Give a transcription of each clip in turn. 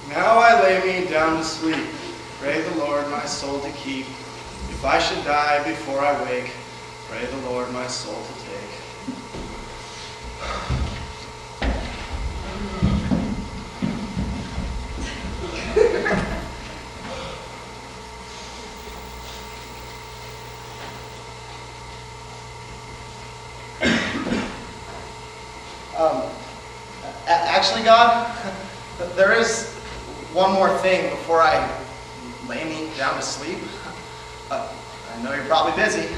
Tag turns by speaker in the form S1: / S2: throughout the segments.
S1: Now I lay me down to sleep. Pray the Lord my soul to keep. If I should die before I wake, pray the Lord my soul to take.
S2: Actually, God, there is one more thing before I lay me down to sleep. I know you're probably busy.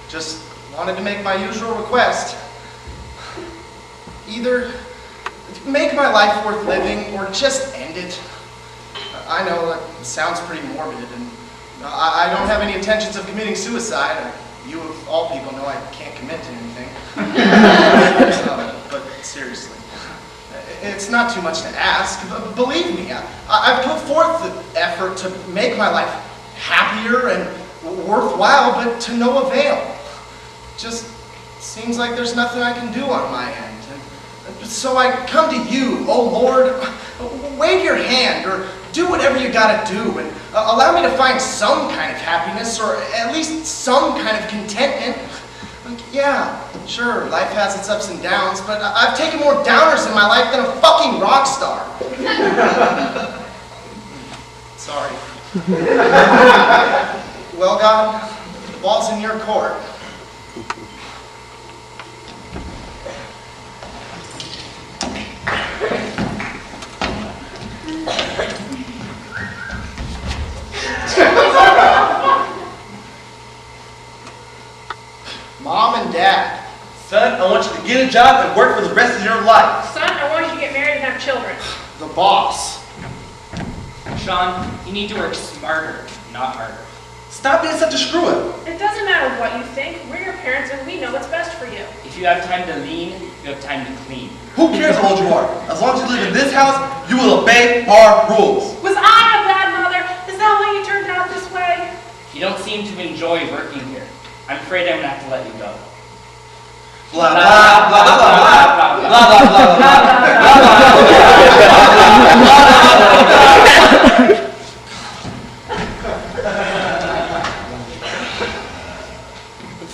S2: Just wanted to make my usual request. Either make my life worth living or just end it. I know that sounds pretty morbid, and I don't have any intentions of committing suicide. You of all people know I can't commit to anything. But seriously. It's not too much to ask. Believe me, I've put forth the effort to make my life happier and worthwhile, but to no avail. Just seems like there's nothing I can do on my end. And so I come to you, oh Lord, wave your hand or do whatever you gotta do and allow me to find some kind of happiness or at least some kind of contentment. Like, yeah, sure, life has its ups and downs, but I've taken more downers in my life than a fucking rock star. Sorry. Well, God, the ball's in your court. Mom and Dad.
S3: Son, I want you to get a job and work for the rest of your life.
S4: Son, I want you to get married and have children.
S2: The boss.
S5: Sean, you need to work smarter, not harder.
S3: Stop being such a screw-up.
S4: It doesn't matter what you think. We're your parents and we know what's best for you.
S5: If you have time to lean, you have time to clean.
S3: Who cares how old you are? As long as you live in this house, you will obey our rules.
S4: Was I a bad mother? Is that why you turned out this way?
S5: You don't seem to enjoy working here. I'm afraid I'm going to have to let you go.
S3: Blah, blah, blah, blah, blah, blah, blah, blah,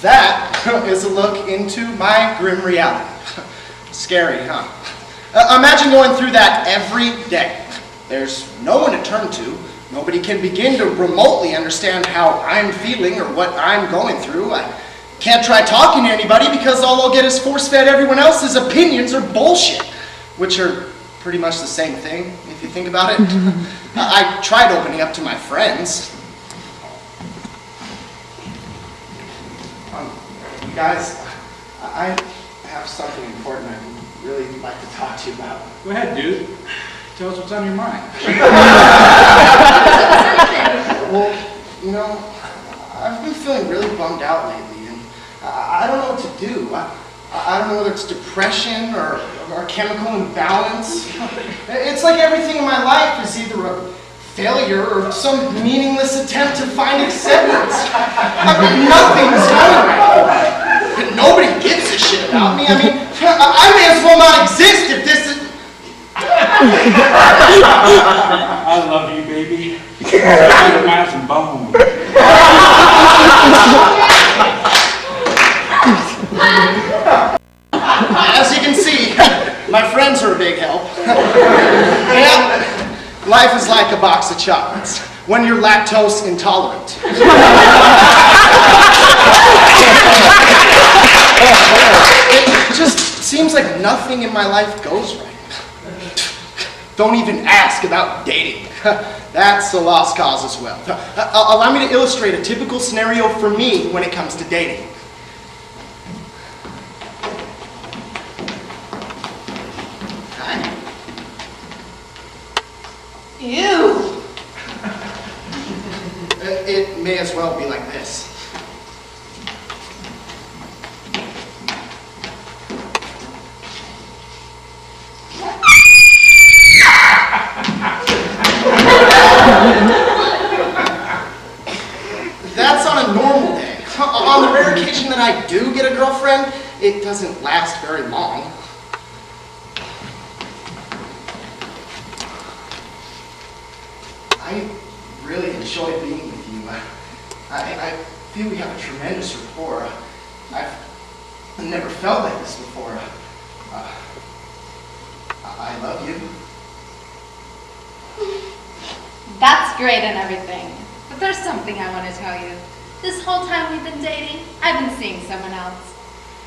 S2: That is a look into my grim reality. Scary, huh? Imagine going through that every day. There's no one to turn to. Nobody can begin to remotely understand how I'm feeling or what I'm going through. I can't try talking to anybody because all I'll get is force-fed everyone else's opinions or bullshit, which are pretty much the same thing, if you think about it. I tried opening up to my friends. You guys, I have something important I'd really like to talk to you about.
S6: Go ahead, dude. Tell us what's on your mind.
S2: Well, you know, I've been feeling really bummed out lately, and I don't know what to do. I don't know whether it's depression or chemical imbalance. It's like everything in my life is either a failure or some meaningless attempt to find acceptance. Nothing's going right. Nobody gives a shit about me. I mean, I may as well not exist if this is...
S6: I love you, baby. Miles and bones.
S2: As you can see, my friends are a big help. Yeah, life is like a box of chocolates when you're lactose intolerant. It just seems like nothing in my life goes right. Don't even ask about dating. That's a lost cause as well. Allow me to illustrate a typical scenario for me when it comes to dating.
S4: Ew.
S2: It may as well be like this. That's on a normal day. On the rare occasion that I do get a girlfriend, it doesn't last very long. I really enjoy being with you. I feel we have a tremendous rapport. I've never felt like this before. I love you.
S7: That's great and everything. But there's something I want to tell you. This whole time we've been dating, I've been seeing someone else.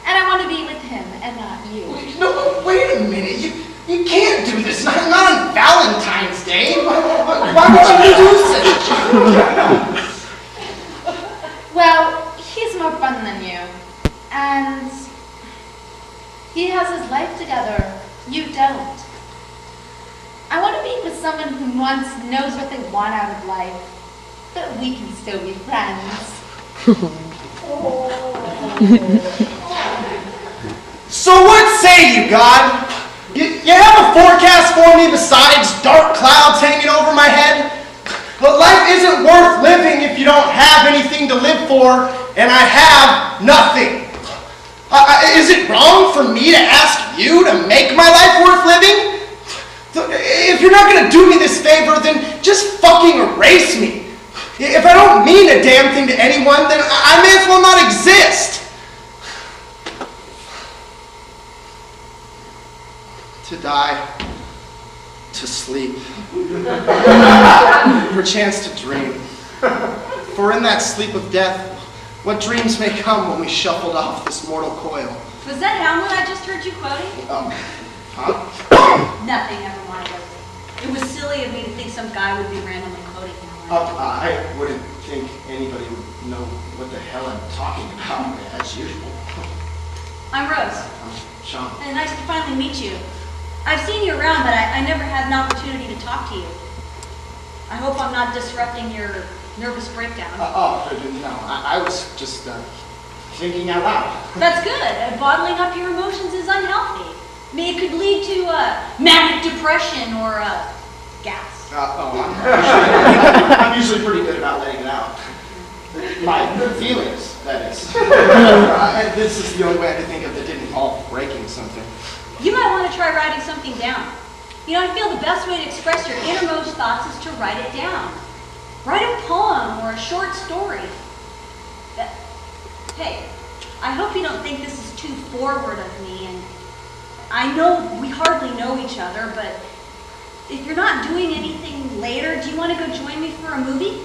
S7: And I want to be with him and not you.
S2: No, wait a minute. You can't do this. Not on Valentine's Day. Why would you do such?
S7: Well, he's more fun than you. And he has his life together. You don't. I want to be with someone who knows what they want out of life. But we can still be friends.
S2: So what say you, God? You have a forecast for me besides dark clouds hanging over my head? But life isn't worth living if you don't have anything to live for, and I have nothing. Is it wrong for me to ask you to make my life worth living? If you're not going to do me this favor, then just fucking erase me. If I don't mean a damn thing to anyone, then I may as well not exist. To die, to sleep, perchance to dream. For in that sleep of death, what dreams may come when we shuffled off this mortal coil.
S8: Was that Hamlet I just heard you quoting?
S2: Huh?
S8: Nothing, never mind. It was silly of me to think some guy would be randomly quoting Hamlet.
S2: I wouldn't think anybody would know what the hell I'm talking about, as usual.
S8: I'm Rose,
S2: Sean.
S8: and nice to finally meet you. I've seen you around, but I never had an opportunity to talk to you. I hope I'm not disrupting your nervous breakdown.
S2: No, I was just thinking out loud.
S8: That's good. Bottling up your emotions is unhealthy. I mean, it could lead to manic depression or gas.
S2: I'm usually pretty good about letting it out. My feelings, that is. And this is the only way I could think of that didn't involve breaking something.
S8: You might want to try writing something down. You know, I feel the best way to express your innermost thoughts is to write it down. Write a poem or a short story. Hey, I hope you don't think this is too forward of me, and I know we hardly know each other, but if you're not doing anything later, do you want to go join me for a movie?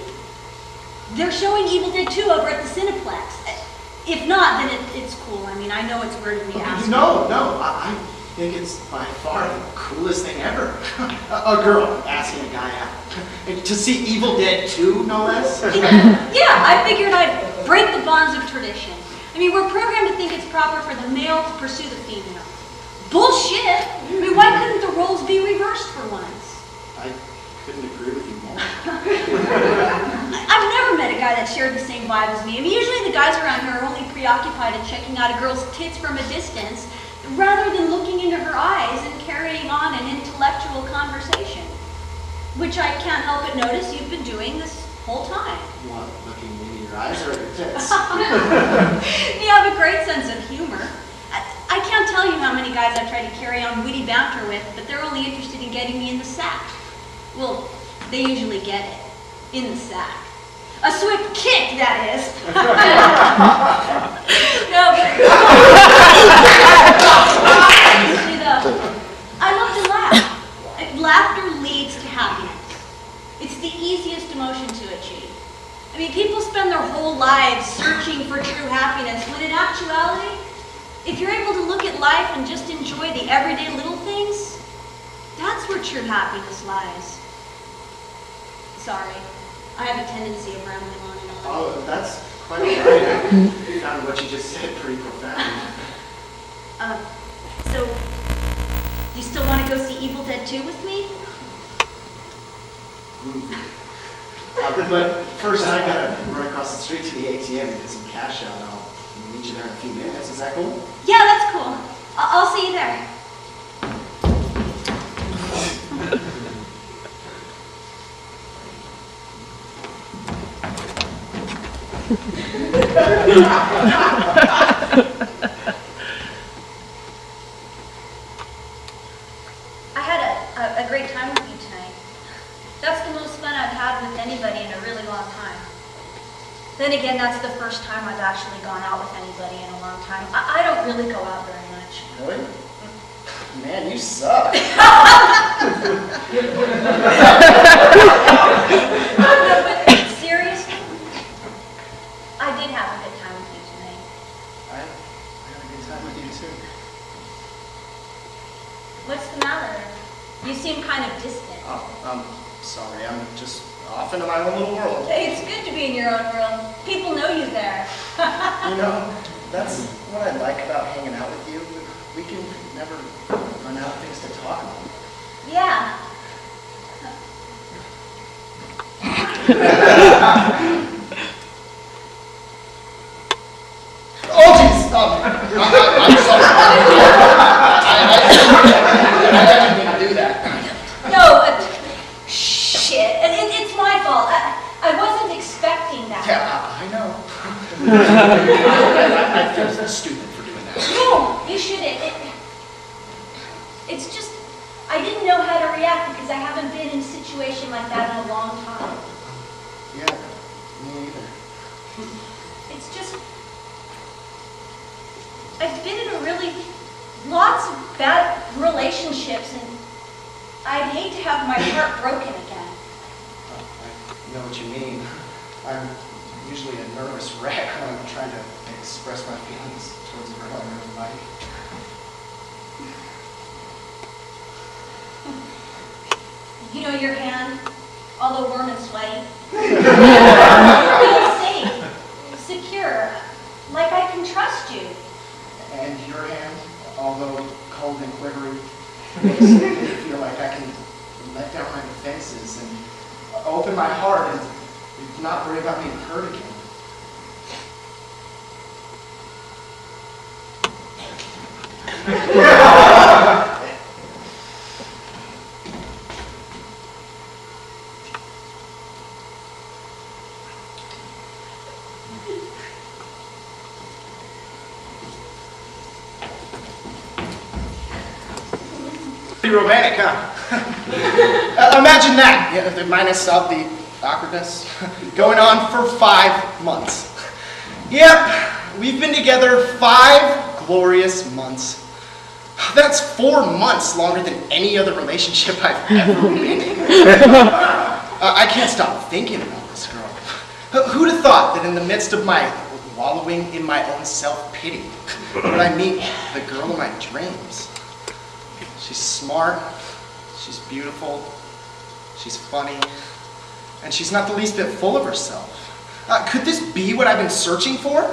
S8: They're showing Evil Dead 2 over at the Cineplex. If not, then it's cool. I mean, I know it's weird of me to ask.
S2: No, I think it's by far the coolest thing ever. A girl asking a guy out. To see Evil Dead 2, no less?
S8: Yeah, I figured I'd break the bonds of tradition. I mean, we're programmed to think it's proper for the male to pursue the female. Bullshit! I mean, why couldn't the roles be reversed for once?
S2: I couldn't agree with you more.
S8: I've never met a guy that shared the same vibe as me. I mean, usually the guys around here are only preoccupied in checking out a girl's tits from a distance, rather than looking into her eyes and carrying on an intellectual conversation. Which I can't help but notice you've been doing this whole time.
S2: What, looking into your eyes or your tits?
S8: You have a great sense of humor. I can't tell you how many guys I've tried to carry on witty banter with, but they're only interested in getting me in the sack. Well, they usually get it. In the sack. A swift kick, that is. No, but... I love to laugh. Laughter leads to happiness. It's the easiest emotion to achieve. I mean, people spend their whole lives searching for true happiness, when in actuality, if you're able to look at life and just enjoy the everyday little things, that's where true happiness lies. Sorry, I have a tendency of rambling on and on.
S2: Oh, that's quite all right. I found what you just said pretty profound.
S8: So, you still want to go see Evil Dead 2 with me?
S2: But first I gotta run across the street to the ATM and get some cash out. I'll meet you there in a few minutes. Is that cool?
S8: Yeah, that's cool. I'll see you there. I had a great time with you tonight. That's the most fun I've had anybody in a really long time. Then again, that's the first time I've actually gone out with anybody in a long time. I don't really go out very much.
S2: Really? Man, you suck.
S8: No, but seriously, I did have a good time with you tonight.
S2: I had a good time with you too.
S8: What's the matter? You seem kind of distant.
S2: Oh, I'm sorry. I'm just off into my own little world.
S8: Hey, it's good to be in your own world. People know you there.
S2: You know, that's what I like about hanging out with you. We can never run out of things to talk about.
S8: Yeah.
S2: Oh, jeez! I'm sorry. I didn't mean to do that.
S8: No, shit. It's my fault. I wasn't expecting that.
S2: Yeah, I know. I feel so stupid for doing that.
S8: No, you shouldn't. It's just, I didn't know how to react because I haven't been in a situation like that in a long time.
S2: Yeah, me either.
S8: It's just, I've been in lots of bad relationships, and I'd hate to have my heart broken again.
S2: I know what you mean. I'm usually a nervous wreck when I'm trying to express my feelings towards a girl I really like.
S8: You know your hand, although warm and sweaty. Feels safe, secure, like I can trust you.
S2: And your hand, although cold and quivery, makes me feel like I can let down my defenses and open my heart and not worry about being hurt again. Pretty romantic, huh? Imagine that, minus all the awkwardness, going on for 5 months. Yep, we've been together 5 glorious months. That's 4 months longer than any other relationship I've ever been in. I can't stop thinking about this girl. Who'd have thought that in the midst of my wallowing in my own self-pity, would I meet the girl of my dreams? She's smart, she's beautiful, she's funny, and she's not the least bit full of herself. Could this be what I've been searching for?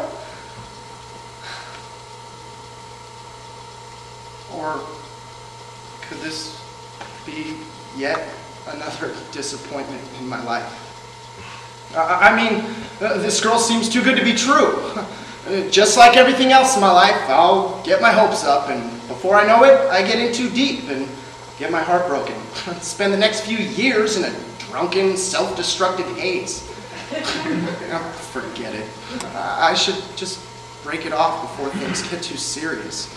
S2: Or could this be yet another disappointment in my life? I mean, this girl seems too good to be true. Just like everything else in my life, I'll get my hopes up, and before I know it, I get in too deep and get my heart broken. Spend the next few years in a drunken, self-destructive haze. Forget it. I should just break it off before things get too serious.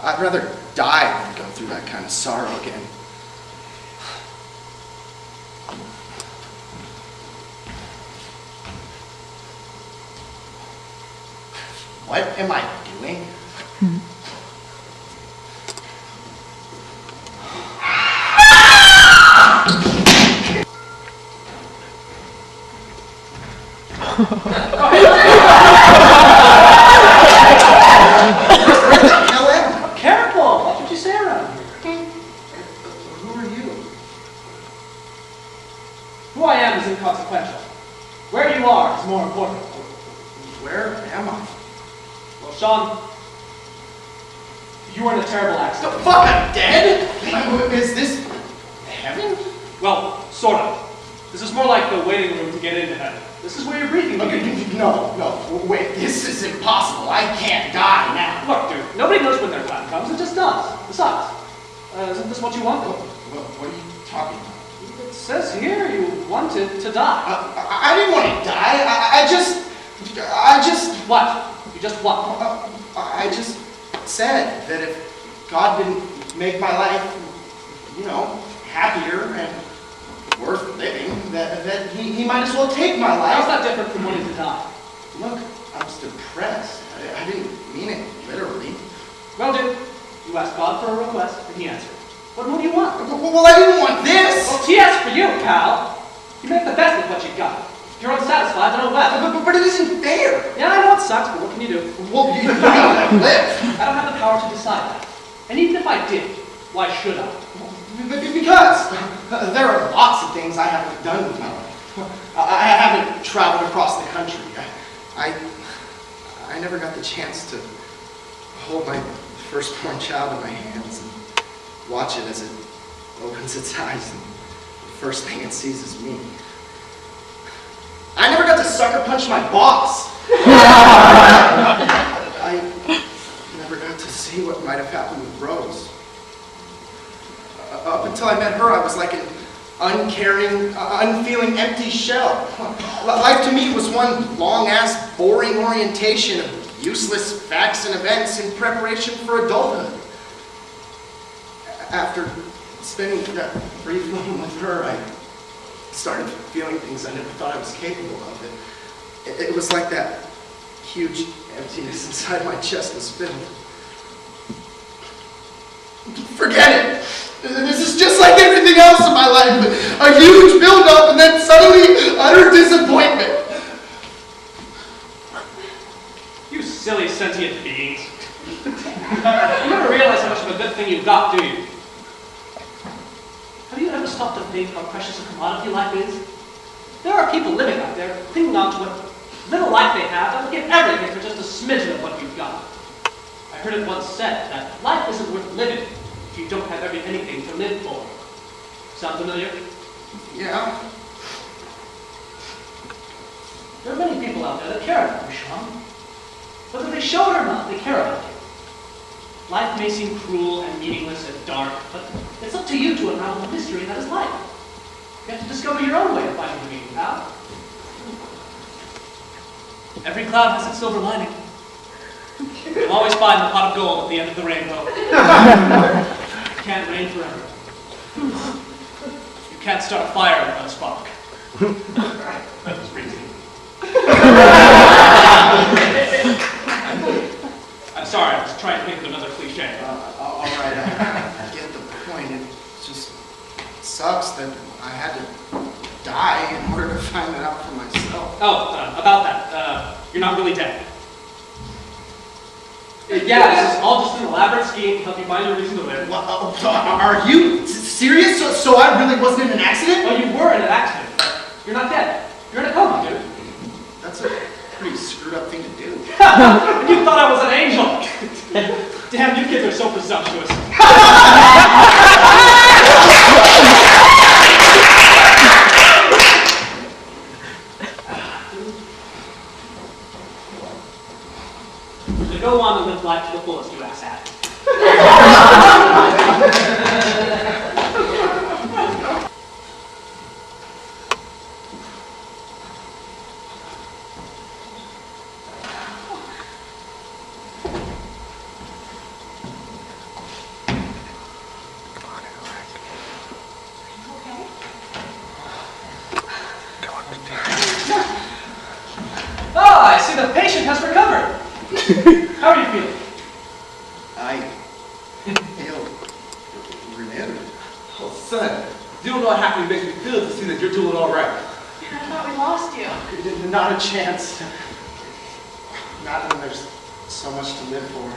S2: I'd rather die than go through that kind of sorrow again. What am I doing? Helen,
S6: Careful! That's what you say around here.
S2: who are you?
S6: Who I am is inconsequential. Where you are is more important.
S2: Where am I?
S6: Well, Sean, you were in a terrible
S2: The
S6: accident.
S2: fuck, I'm dead? Is this heaven?
S6: Well, sort of. This is more like the waiting room to get into heaven. This is where you're breathing.
S2: Okay, no, wait, this is impossible. I can't die now.
S6: Look, dude, nobody knows when their time comes. It just does. Besides, isn't this what you want?
S2: What are you talking about?
S6: It says here you wanted to die.
S2: I didn't want to die. I just...
S6: What? You just what?
S2: I just said that if God didn't make my life, happier and worth living, that he he might as well take my
S9: How's
S2: life.
S9: that different from wanting to die?
S2: Look, I was depressed. I didn't mean it literally.
S9: Well, dude, you asked God for a request, and he answered. What more do you want?
S2: Well, I didn't want this.
S9: Well, TS for you, pal. You make the best with what you got. If you're unsatisfied, then oh well.
S2: But it isn't fair.
S9: Yeah, I know it sucks, but what can you do?
S2: Well, you gotta live.
S9: I don't have the power to decide that. And even if I did, why should I?
S2: Because there are lots of things I haven't done with my life. I haven't traveled across the country. I never got the chance to hold my firstborn child in my hands and watch it as it opens its eyes and the first thing it sees is me. I never got to sucker punch my boss. I never got to see what might have happened with Rose. Up until I met her, I was like an uncaring, unfeeling, empty shell. Life to me was one long-ass, boring orientation of useless facts and events in preparation for adulthood. After spending that brief moment with her, I started feeling things I never thought I was capable of. It was like that huge emptiness inside my chest was filled. Forget it! This is just like everything else in my life. A huge build-up and then suddenly utter disappointment.
S9: You silly sentient beings. You never realize how much of a good thing you've got, do you? Have you ever stopped to think how precious a commodity life is? There are people living out there clinging on to what little life they have that will give everything for just a smidgen of what you've got. I heard it once said that life isn't worth living if you don't have anything to live for. Sound familiar?
S2: Yeah.
S9: There are many people out there that care about you, Sean. Whether they show it or not, they care about you. Life may seem cruel and meaningless and dark, but it's up to you to unravel the mystery that is life. You have to discover your own way of finding the meaning, pal. Every cloud has its silver lining. You'll always find the pot of gold at the end of the rainbow. It can't rain forever. You can't start a fire without a spark. That's pretty easy. I'm sorry, I was trying to think of another cliche.
S2: All right, I get the point. It just sucks that I had to die in order to find that out for myself.
S9: Oh, about that. You're not really dead. Yeah, this is all just an elaborate scheme to help you find a reason to live.
S2: Are you serious? So I really wasn't in an accident?
S9: Oh, you were in an accident. You're not dead. You're in a coma, dude.
S2: That's a pretty screwed up thing to do.
S9: You thought I was an angel. Damn, you kids are so presumptuous. So go on and live life to the fullest, you ass hat. Ah, I see the patient has recovered. How are you feeling?
S2: I feel renewed.
S3: Oh, son, you don't know how happy it makes me feel to see that you're doing all right.
S4: I thought we lost you.
S2: Not a chance. Not when there's so much to live for.